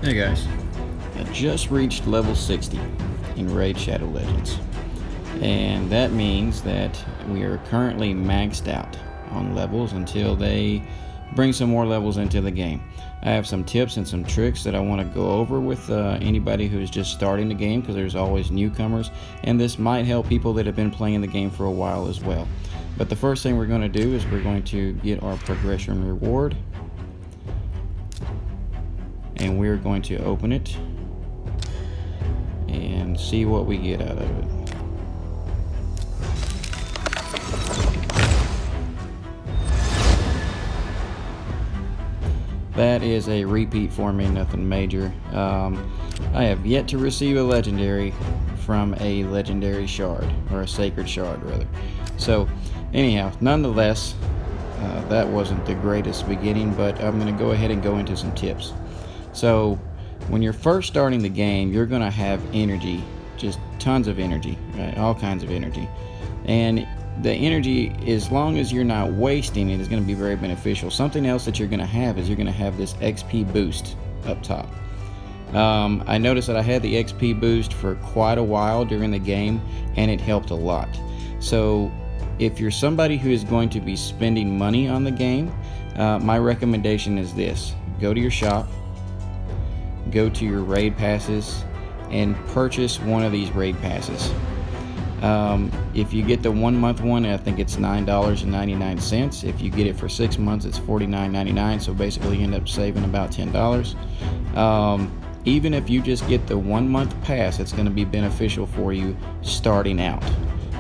Hey guys, I just reached level 60 in Raid Shadow Legends, and that means that we are currently maxed out on levels until they bring some more levels into the game. I have some tips and some tricks that I want to go over with anybody who's just starting the game, because there's always newcomers, and this might help people that have been playing the game for a while as well. But the first thing we're going to do is we're going to get our progression reward, and we're going to open it and see what we get out of it. That is a repeat for me, nothing major. I have yet to receive a legendary from a legendary shard, or a sacred shard rather. So anyhow, nonetheless, that wasn't the greatest beginning, but I'm going to go ahead and go into some tips. So when you're first starting the game, you're going to have energy, just tons of energy, right? All kinds of energy. And the energy, as long as you're not wasting it, is going to be very beneficial. Something else that you're going to have is you're going to have this XP boost up top. I noticed that I had the XP boost for quite a while during the game, and it helped a lot. So if you're somebody who is going to be spending money on the game, my recommendation is this: go to your shop, go to your raid passes, and purchase one of these raid passes. If you get the 1 month one, I think it's $9.99. If you get it for 6 months, it's $49.99. So basically you end up saving about $10. Even if you just get the 1 month pass, it's going to be beneficial for you starting out.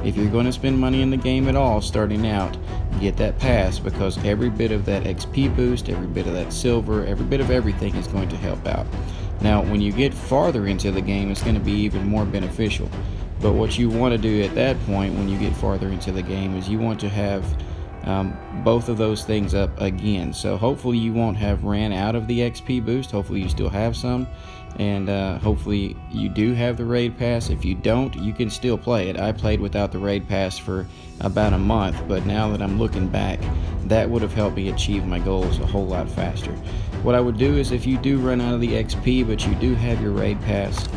If you're going to spend money in the game at all starting out, get that pass, because every bit of that XP boost, every bit of that silver, every bit of everything is going to help out. Now when you get farther into the game, it's going to be even more beneficial. But what you want to do at that point, when you get farther into the game, is you want to have both of those things up again. So hopefully you won't have ran out of the XP boost. Hopefully you still have some, and hopefully you do have the raid pass. If you don't, you can still play it. I played without the raid pass for about a month, but now that I'm looking back, that would have helped me achieve my goals a whole lot faster. What I would do is, if you do run out of the XP but you do have your raid pass,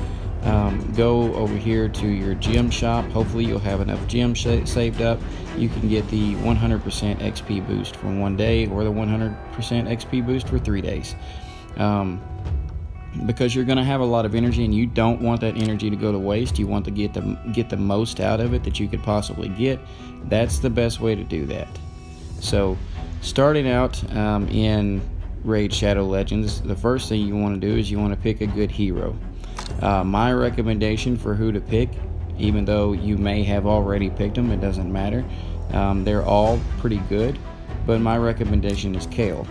go over here to your gem shop. Hopefully you'll have enough gems saved up. You can get the 100% XP boost for 1 day, or the 100% XP boost for 3 days. Because you're going to have a lot of energy, and you don't want that energy to go to waste. You want to get the most out of it that you could possibly get. That's the best way to do that. So starting out in Raid Shadow Legends, the first thing you want to do is you want to pick a good hero. My recommendation for who to pick, even though you may have already picked them, it doesn't matter. They're all pretty good, but my recommendation is Kale.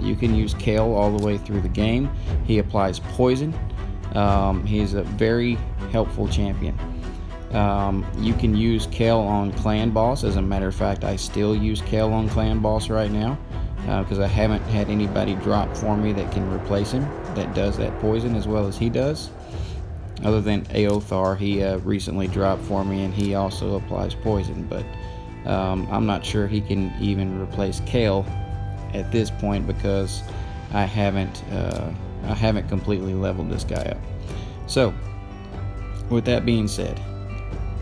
You can use Kale all the way through the game. He applies poison. He's a very helpful champion. You can use Kale on Clan Boss. As a matter of fact, I still use Kale on Clan Boss right now, because I haven't had anybody drop for me that can replace him, that does that poison as well as he does. Other than Aothar, he recently dropped for me, and he also applies poison, but I'm not sure he can even replace Kale at this point, because I haven't completely leveled this guy up. So with that being said,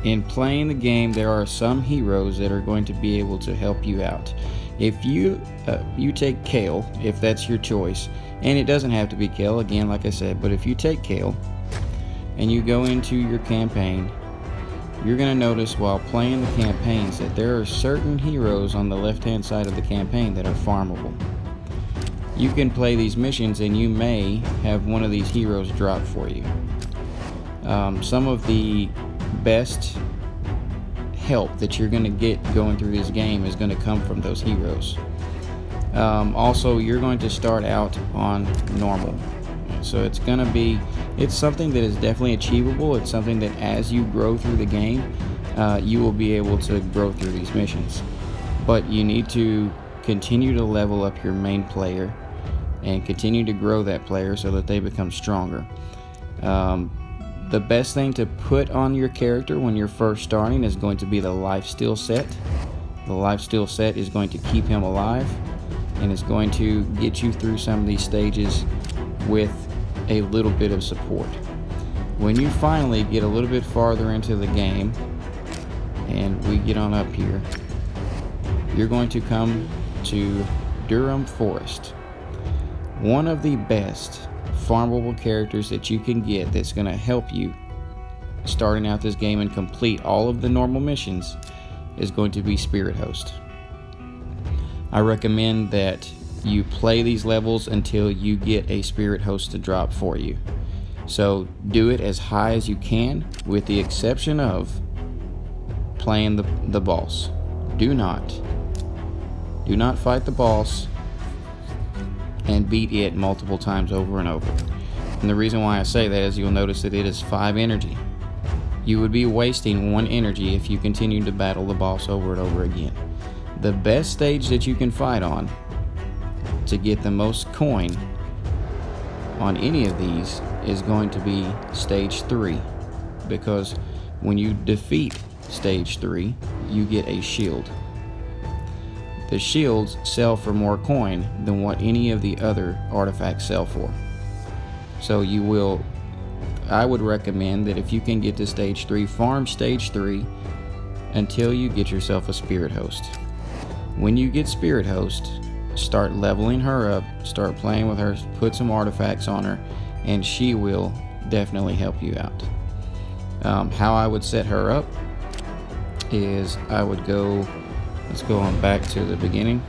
in playing the game, there are some heroes that are going to be able to help you out. If you take Kale, if that's your choice, and it doesn't have to be Kale, again, like I said, but if you take Kale and you go into your campaign, you're going to notice while playing the campaigns that there are certain heroes on the left hand side of the campaign that are farmable. You can play these missions and you may have one of these heroes drop for you. Some of the best help that you're going to get going through this game is going to come from those heroes. Also, you're going to start out on normal, so it's something that is definitely achievable. It's something that as you grow through the game, you will be able to grow through these missions, but you need to continue to level up your main player and continue to grow that player so that they become stronger. The best thing to put on your character when you're first starting is going to be the lifesteal set. The lifesteal set is going to keep him alive, and it's going to get you through some of these stages with a little bit of support. When you finally get a little bit farther into the game, and we get on up here, you're going to come to Durham Forest. One of the best farmable characters that you can get that's going to help you starting out this game and complete all of the normal missions is going to be Spirit Host. I recommend that you play these levels until you get a Spirit Host to drop for you. So do it as high as you can, with the exception of playing the boss. Do not fight the boss and beat it multiple times over and over. And the reason why I say that is you'll notice that it is 5 energy. You would be wasting 1 energy if you continue to battle the boss over and over again. The best stage that you can fight on to get the most coin on any of these is going to be stage 3, because when you defeat stage 3, you get a shield. The shields sell for more coin than what any of the other artifacts sell for. So I would recommend that if you can get to stage 3, farm stage 3 until you get yourself a Spirit Host. When you get Spirit Host, start leveling her up, start playing with her, put some artifacts on her, and she will definitely help you out. How I would set her up is I would go, let's go on back to the beginning,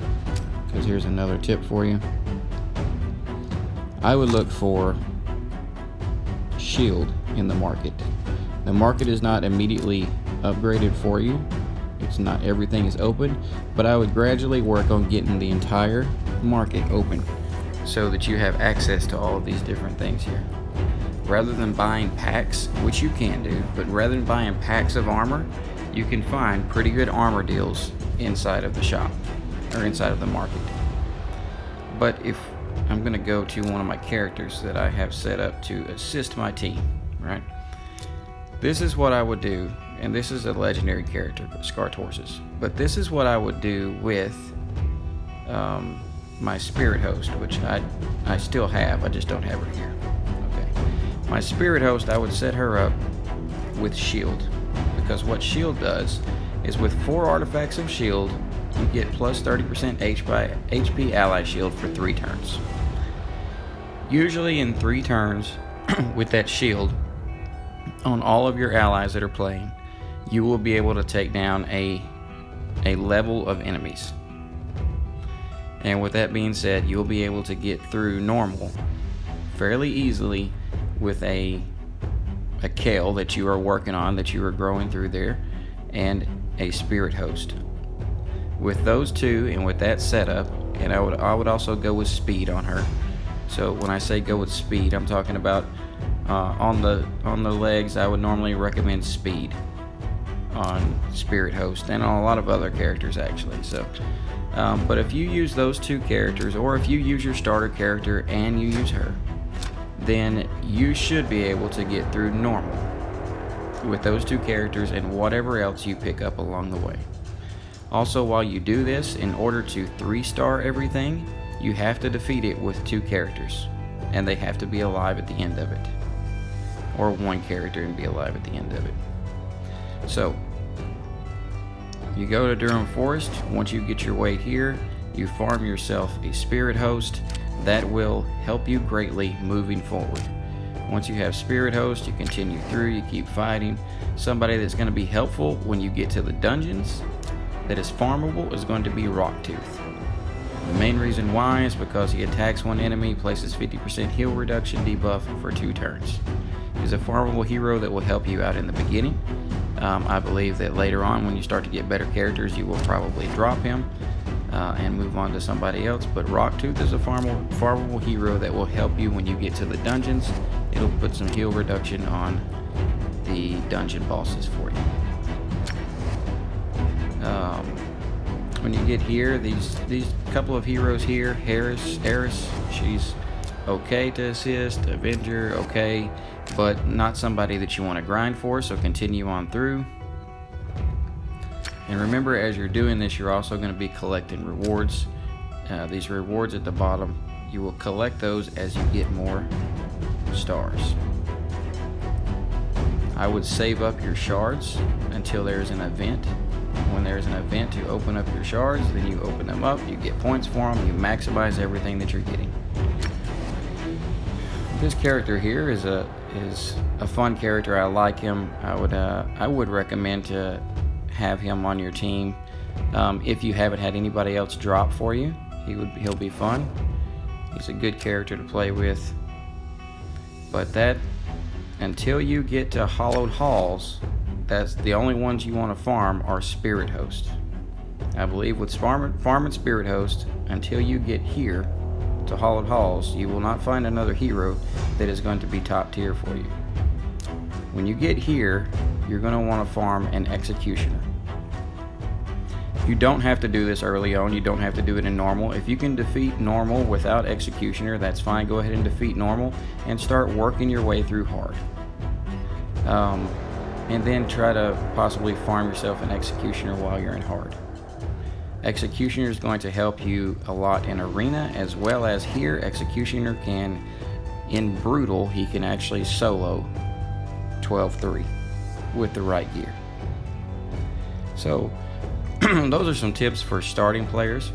because here's another tip for you. I would look for shield in the market. The market is not immediately upgraded for you. It's not everything is open, but I would gradually work on getting the entire market open so that you have access to all of these different things here. Rather than buying packs, which you can do, but rather than buying packs of armor, you can find pretty good armor deals inside of the shop or inside of the market. But if I'm going to go to one of my characters that I have set up to assist my team, right? This is what I would do, and this is a legendary character, Scarred Horses. But this is what I would do with my Spirit Host, which I still have, I just don't have her here. Okay, my Spirit Host, I would set her up with shield, because what shield does is with 4 artifacts of shield, you get plus 30% HP ally shield for 3 turns. Usually in 3 turns with that shield on all of your allies that are playing, you will be able to take down a level of enemies. And with that being said, you'll be able to get through normal fairly easily with a kale that you are working on, that you are growing through there, and a Spirit Host. With those 2 and with that setup, and I would also go with speed on her. So when I say go with speed, I'm talking about on the legs. I would normally recommend speed on Spirit Host and on a lot of other characters actually. So but if you use those 2 characters, or if you use your starter character and you use her, then you should be able to get through normal with those 2 characters and whatever else you pick up along the way. Also, while you do this, in order to 3-star everything, you have to defeat it with 2 characters, and they have to be alive at the end of it, or 1 character and be alive at the end of it. So you go to Durham Forest. Once you get your way here, you farm yourself a Spirit Host. That will help you greatly moving forward. Once you have Spirit Host, you continue through, you keep fighting. Somebody that's going to be helpful when you get to the dungeons that is farmable is going to be Rocktooth. The main reason why is because he attacks one enemy, places 50% heal reduction debuff for 2 turns. He's a farmable hero that will help you out in the beginning. I believe that later on, when you start to get better characters, you will probably drop him and move on to somebody else. But Rocktooth is a farmable hero that will help you when you get to the dungeons. It'll put some heal reduction on the dungeon bosses for you. When you get here, these couple of heroes here, Eris, she's okay to assist, Avenger, okay, but not somebody that you want to grind for, so continue on through. And remember, as you're doing this, you're also going to be collecting rewards. These rewards at the bottom, you will collect those as you get more stars. I would save up your shards until there's an event. When there's an event to open up your shards, then you open them up, you get points for them, you maximize everything that you're getting. This character here is a fun character. I like him. I would recommend to have him on your team. If you haven't had anybody else drop for you, he'll be fun. He's a good character to play with. But that, until you get to Hallowed Halls, that's the only ones you want to farm are Spirit Host. I believe with farming Spirit Host, until you get here to Hallowed Halls, you will not find another hero that is going to be top tier for you. When you get here, you're going to want to farm an Executioner. You don't have to do this early on. You don't have to do it in normal. If you can defeat normal without Executioner, that's fine. Go ahead and defeat normal and start working your way through hard. And then try to possibly farm yourself an Executioner while you're in hard. Executioner is going to help you a lot in arena, as well as here. Executioner can, in brutal, he can actually solo 12-3 with the right gear. So those are some tips for starting players.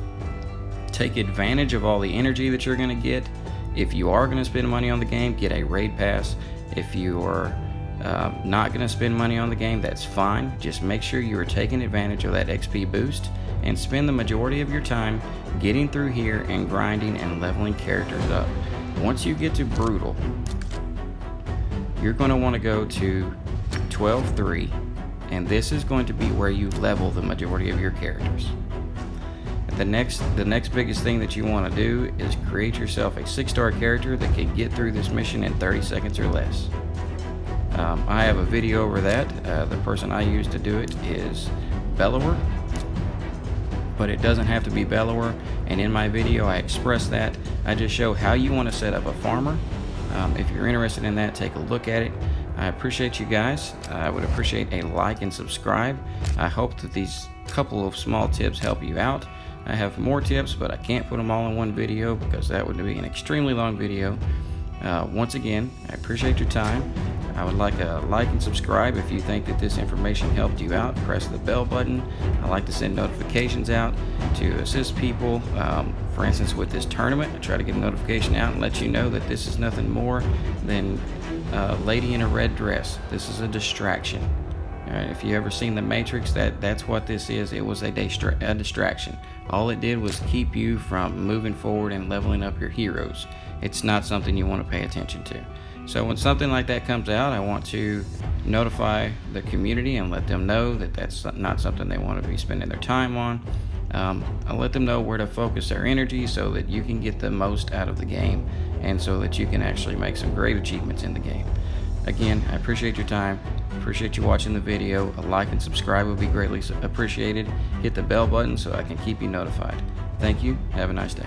Take advantage of all the energy that you're going to get. If you are going to spend money on the game, get a raid pass. If you are not going to spend money on the game, that's fine. Just make sure you are taking advantage of that XP boost and spend the majority of your time getting through here and grinding and leveling characters up. Once you get to brutal, you're going to want to go to 12-3, and this is going to be where you level the majority of your characters. The next biggest thing that you want to do is create yourself a 6-star character that can get through this mission in 30 seconds or less. I have a video over that. The person I use to do it is Bellower, but it doesn't have to be Bellower, and in my video I express that. I just show how you want to set up a farmer. If you're interested in that, take a look at it. I appreciate you guys. I would appreciate a like and subscribe. I hope that these couple of small tips help you out. I have more tips, but I can't put them all in one video because that would be an extremely long video. Once again, I appreciate your time. I would like a like and subscribe if you think that this information helped you out. Press the bell button. I like to send notifications out to assist people. For instance, with this tournament, I try to get a notification out and let you know that this is nothing more than a lady in a red dress. This is a distraction. If you ever seen The Matrix, that's what this is. It was a distraction. All it did was keep you from moving forward and leveling up your heroes. It's not something you want to pay attention to. So when something like that comes out, I want to notify the community and let them know that that's not something they want to be spending their time on. I'll let them know where to focus their energy so that you can get the most out of the game and so that you can actually make some great achievements in the game. Again, I appreciate your time. Appreciate you watching the video. A like and subscribe would be greatly appreciated. Hit the bell button so I can keep you notified. Thank you. Have a nice day.